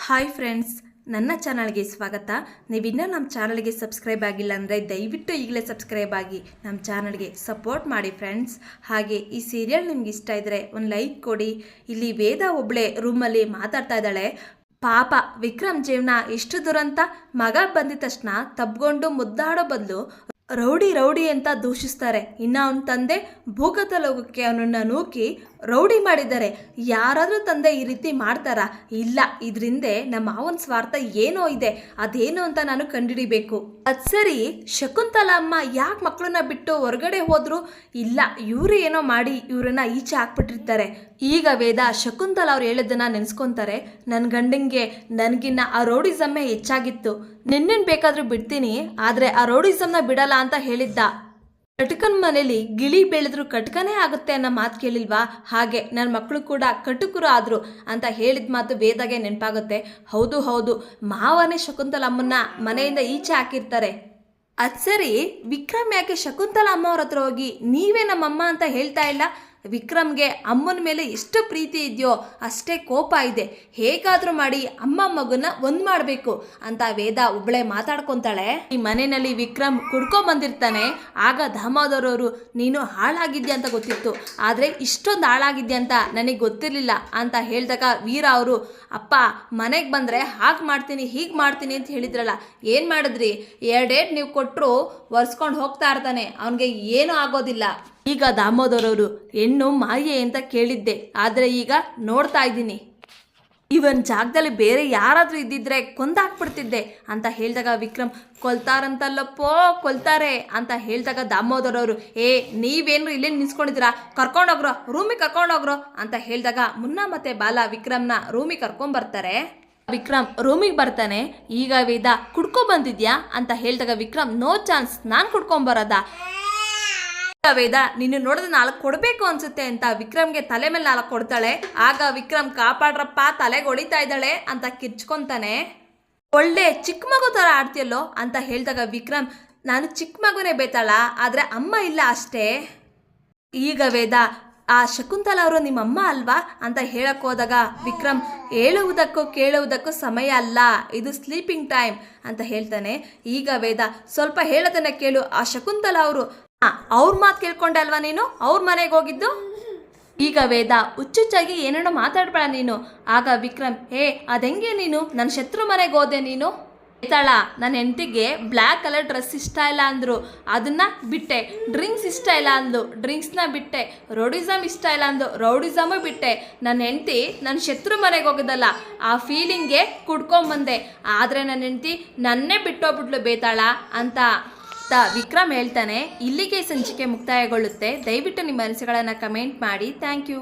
Hi friends, ನನ್ನ ಚಾನಲ್ಗೆ ಸ್ವಾಗತ. ನೀವಿನ್ನೂ ನಮ್ಮ ಚಾನಲ್ಗೆ ಸಬ್ಸ್ಕ್ರೈಬ್ ಆಗಿಲ್ಲ ಅಂದರೆ ದಯವಿಟ್ಟು ಈಗಲೇ ಸಬ್ಸ್ಕ್ರೈಬ್ ಆಗಿ ನಮ್ಮ ಚಾನಲ್ಗೆ ಸಪೋರ್ಟ್ ಮಾಡಿ ಫ್ರೆಂಡ್ಸ್. ಹಾಗೆ ಈ ಸೀರಿಯಲ್ ನಿಮ್ಗೆ ಇಷ್ಟ ಇದ್ದರೆ ಒಂದು ಲೈಕ್ ಕೊಡಿ. ಇಲ್ಲಿ ವೇದ ಒಬ್ಬಳೆ ರೂಮಲ್ಲಿ ಮಾತಾಡ್ತಾ ಇದ್ದಾಳೆ. ಪಾಪ ವಿಕ್ರಮ್ ಜೀವನ ಎಷ್ಟು ದುರಂತ. ಮಗ ಬಂದಿದ ತಕ್ಷಣ ತಬ್ಕೊಂಡು ಮುದ್ದಾಡೋ ಬದಲು ರೌಡಿ ರೌಡಿ ಅಂತ ದೂಷಿಸ್ತಾರೆ. ಇನ್ನು ಅವನ ತಂದೆ ಭೂಗತ ಲೋಕಕ್ಕೆ ಅವನನ್ನು ನೂಕಿ ರೌಡಿ ಮಾಡಿದ್ದಾರೆ. ಯಾರಾದರೂ ತಂದೆ ಈ ರೀತಿ ಮಾಡ್ತಾರಾ? ಇಲ್ಲ, ಇದರಿಂದ ನಮ್ಮ ಮಾವನ ಸ್ವಾರ್ಥ ಏನೋ ಇದೆ. ಅದೇನು ಅಂತ ನಾನು ಕಂಡುಹಿಡಿಬೇಕು. ಅದು ಸರಿ, ಶಕುಂತಲ ಅಮ್ಮ ಯಾಕೆ ಮಕ್ಕಳನ್ನ ಬಿಟ್ಟು ಹೊರಗಡೆ ಹೋದ್ರು? ಇಲ್ಲ, ಇವರು ಏನೋ ಮಾಡಿ ಇವರನ್ನ ಈಚೆ ಹಾಕ್ಬಿಟ್ಟಿರ್ತಾರೆ. ಈಗ ವೇದ ಶಕುಂತಲ ಅವ್ರು ಹೇಳಿದ್ದನ್ನ ನೆನೆಸ್ಕೊತಾರೆ. ನನ್ನ ಗಂಡಂಗೆ ನನಗಿನ್ನ ಆ ರೌಡಿಸಮ್ಮೇ ಹೆಚ್ಚಾಗಿತ್ತು. ನಿನ್ನೇನು ಬೇಕಾದರೂ ಬಿಡ್ತೀನಿ, ಆದರೆ ಆ ರೌಡಿಸಮ್ನ ಬಿಡಲ್ಲ ಅಂತ ಹೇಳಿದ್ದ. ಕಟಕನ ಮನೇಲಿ ಗಿಳಿ ಬೆಳೆದ್ರು ಕಟಕನೇ ಆಗುತ್ತೆ ಅನ್ನೋ ಮಾತು ಕೇಳಿಲ್ವಾ? ಹಾಗೆ ನನ್ನ ಮಕ್ಕಳು ಕೂಡ ಕಟುಕರು ಆದರು ಅಂತ ಹೇಳಿದ ಮಾತು ವೇದಾಗೆ ನೆನಪಾಗುತ್ತೆ. ಹೌದು ಹೌದು, ಮಾವನೇ ಶಕುಂತಲ ಅಮ್ಮನ್ನ ಮನೆಯಿಂದ ಈಚೆ ಹಾಕಿರ್ತಾರೆ. ಅದು ಸರಿ, ವಿಕ್ರಮ್ ಯಾಕೆ ಶಕುಂತಲ ಅಮ್ಮ ಅವ್ರ ಹತ್ರ ಹೋಗಿ ನೀವೇ ನಮ್ಮಮ್ಮ ಅಂತ ಹೇಳ್ತಾ ಇಲ್ಲ? ವಿಕ್ರಮ್ಗೆ ಅಮ್ಮನ ಮೇಲೆ ಎಷ್ಟು ಪ್ರೀತಿ ಇದೆಯೋ ಅಷ್ಟೇ ಕೋಪ ಇದೆ. ಹೇಗಾದರೂ ಮಾಡಿ ಅಮ್ಮ ಮಗನ ಒಂದು ಮಾಡಬೇಕು ಅಂತ ವೇದ ಒಬ್ಬಳೆ ಮಾತಾಡ್ಕೊತಾಳೆ. ಈ ಮನೆಯಲ್ಲಿ ವಿಕ್ರಮ್ ಕುಡ್ಕೊಂಬಂದಿರ್ತಾನೆ. ಆಗ ದಾಮೋದರವರು ನೀನು ಹಾಳಾಗಿದ್ಯಾ ಅಂತ ಗೊತ್ತಿತ್ತು, ಆದರೆ ಇಷ್ಟೊಂದು ಹಾಳಾಗಿದ್ಯಾ ಅಂತ ನನಗೆ ಗೊತ್ತಿರಲಿಲ್ಲ ಅಂತ ಹೇಳಿದಾಗ ವೀರ ಅವರು ಅಪ್ಪ ಮನೆಗೆ ಬಂದರೆ ಹಾಗೆ ಮಾಡ್ತೀನಿ ಹೀಗೆ ಮಾಡ್ತೀನಿ ಅಂತ ಹೇಳಿದ್ರಲ್ಲ, ಏನು ಮಾಡಿದ್ರಿ? ಎರಡೇಟ್ ನೀವು ಕೊಟ್ಟರು ಒರೆಸ್ಕೊಂಡು ಹೋಗ್ತಾ ಇರ್ತಾನೆ, ಅವನಿಗೆ ಏನೂ ಆಗೋದಿಲ್ಲ. ಈಗ ದಾಮೋದರವರು ಹೆಣ್ಣು ಮಾಯೆ ಅಂತ ಕೇಳಿದ್ದೆ, ಆದರೆ ಈಗ ನೋಡ್ತಾ ಇದ್ದೀನಿ. ಇವನ್ ಜಾಗದಲ್ಲಿ ಬೇರೆ ಯಾರಾದರೂ ಇದ್ದಿದ್ರೆ ಕೊಂದಾಕ್ಬಿಡ್ತಿದ್ದೆ ಅಂತ ಹೇಳಿದಾಗ ವಿಕ್ರಮ್ ಕೊಲ್ತಾರಂತಲ್ಲಪ್ಪೋ ಕೊಲ್ತಾರೆ ಅಂತ ಹೇಳಿದಾಗ ದಾಮೋದರವರು ನೀವೇನು ಇಲ್ಲೇ ನಿಲ್ಸ್ಕೊಂಡಿದ್ದೀರಾ, ಕರ್ಕೊಂಡೋಗ್ರೋ ರೂಮಿಗೆ ಕರ್ಕೊಂಡೋಗ್ರೋ ಅಂತ ಹೇಳಿದಾಗ ಮುನ್ನ ಮತ್ತೆ ಬಾಲ ವಿಕ್ರಮ್ನ ರೂಮಿಗೆ ಕರ್ಕೊಂಬರ್ತಾರೆ. ವಿಕ್ರಮ್ ರೂಮಿಗೆ ಬರ್ತಾನೆ. ಈಗ ವೇದ ಕುಡ್ಕೊ ಬಂದಿದ್ಯಾ ಅಂತ ಹೇಳಿದಾಗ ವಿಕ್ರಮ್ ನೋ ಚಾನ್ಸ್, ನಾನು ಕುಡ್ಕೊಂಬರೋದ? ವೇದ ನಿನ್ನ ನೋಡಿದ್ರೆ 4 ಕೊಡಬೇಕು ಅನ್ಸುತ್ತೆ ಅಂತ ವಿಕ್ರಮ್ಗೆ ತಲೆ ಮೇಲೆ 4 ಕೊಡ್ತಾಳೆ. ಆಗ ವಿಕ್ರಮ್ ಕಾಪಾಡ್ರಪ್ಪ ತಲೆಗೆ ಹೊಡಿತಾ ಇದ್ದಾಳೆ ಅಂತ ಕಿರ್ಚ್ಕೊಂತಾನೆ. ಒಳ್ಳೆ ಚಿಕ್ಕ ಮಗು ಥರ ಆಡ್ತಿಯಲ್ಲೋ ಅಂತ ಹೇಳಿದಾಗ ವಿಕ್ರಮ್ ನಾನು ಚಿಕ್ಕ ಮಗುನೇ ಬೇತಾಳ, ಆದರೆ ಅಮ್ಮ ಇಲ್ಲ ಅಷ್ಟೇ. ಈಗ ವೇದ ಆ ಶಕುಂತಲ ಅವರು ನಿಮ್ಮಮ್ಮ ಅಲ್ವಾ ಅಂತ ಹೇಳಕ್ಕೆ ಹೋದಾಗ ವಿಕ್ರಮ್ ಹೇಳುವುದಕ್ಕೂ ಕೇಳುವುದಕ್ಕೂ ಸಮಯ ಅಲ್ಲ, ಇದು ಸ್ಲೀಪಿಂಗ್ ಟೈಮ್ ಅಂತ ಹೇಳ್ತಾನೆ. ಈಗ ವೇದ ಸ್ವಲ್ಪ ಹೇಳೋದನ್ನ ಕೇಳು, ಆ ಶಕುಂತಲ ಅವರು ಅವ್ರ ಮಾತು ಕೇಳ್ಕೊಂಡೆ ಅಲ್ವಾ ನೀನು ಅವ್ರ ಮನೆಗೆ ಹೋಗಿದ್ದು? ಈಗ ವೇದ ಹುಚ್ಚುಚ್ಚಾಗಿ ಏನೇನೋ ಮಾತಾಡ್ಬೇಡ ನೀನು. ಆಗ ವಿಕ್ರಮ್ ಅದೆಂಗೆ ನೀನು ನನ್ನ ಶತ್ರು ಮನೆಗೆ ಹೋದೆ ನೀನು? ಬೇತಾಳ ನನ್ನ ಹೆಂಡತಿಗೆ ಬ್ಲ್ಯಾಕ್ ಕಲರ್ ಡ್ರೆಸ್ ಇಷ್ಟ ಇಲ್ಲ ಅಂದರು, ಅದನ್ನು ಬಿಟ್ಟೆ. ಡ್ರಿಂಕ್ಸ್ ಇಷ್ಟ ಇಲ್ಲ ಅಂದು, ಡ್ರಿಂಕ್ಸ್ನ ಬಿಟ್ಟೆ. ರೌಡಿಸಮ್ ಇಷ್ಟ ಇಲ್ಲ ಅಂದು, ರೌಡಿಸಮು ಬಿಟ್ಟೆ. ನನ್ನ ಹೆಂಡತಿ ನನ್ನ ಶತ್ರು ಮನೆಗೆ ಹೋಗೋದಲ್ಲ, ಆ ಫೀಲಿಂಗ್ಗೆ ಕುಡ್ಕೊಂಬಂದೆ. ಆದರೆ ನನ್ನ ಹೆಂಡತಿ ನನ್ನೇ ಬಿಟ್ಟೋಗ್ಬಿಟ್ಲು ಬೇತಾಳ ಅಂತ ವಿಕ್ರಮ್ ಹೇಳ್ತಾನೆ. ಇಲ್ಲಿಗೆ ಸಂಚಿಕೆ ಮುಕ್ತಾಯಗೊಳ್ಳುತ್ತೆ. ದಯವಿಟ್ಟು ನಿಮ್ಮ ಅನಿಸಿಕೆಗಳನ್ನು ಕಮೆಂಟ್ ಮಾಡಿ. Thank you.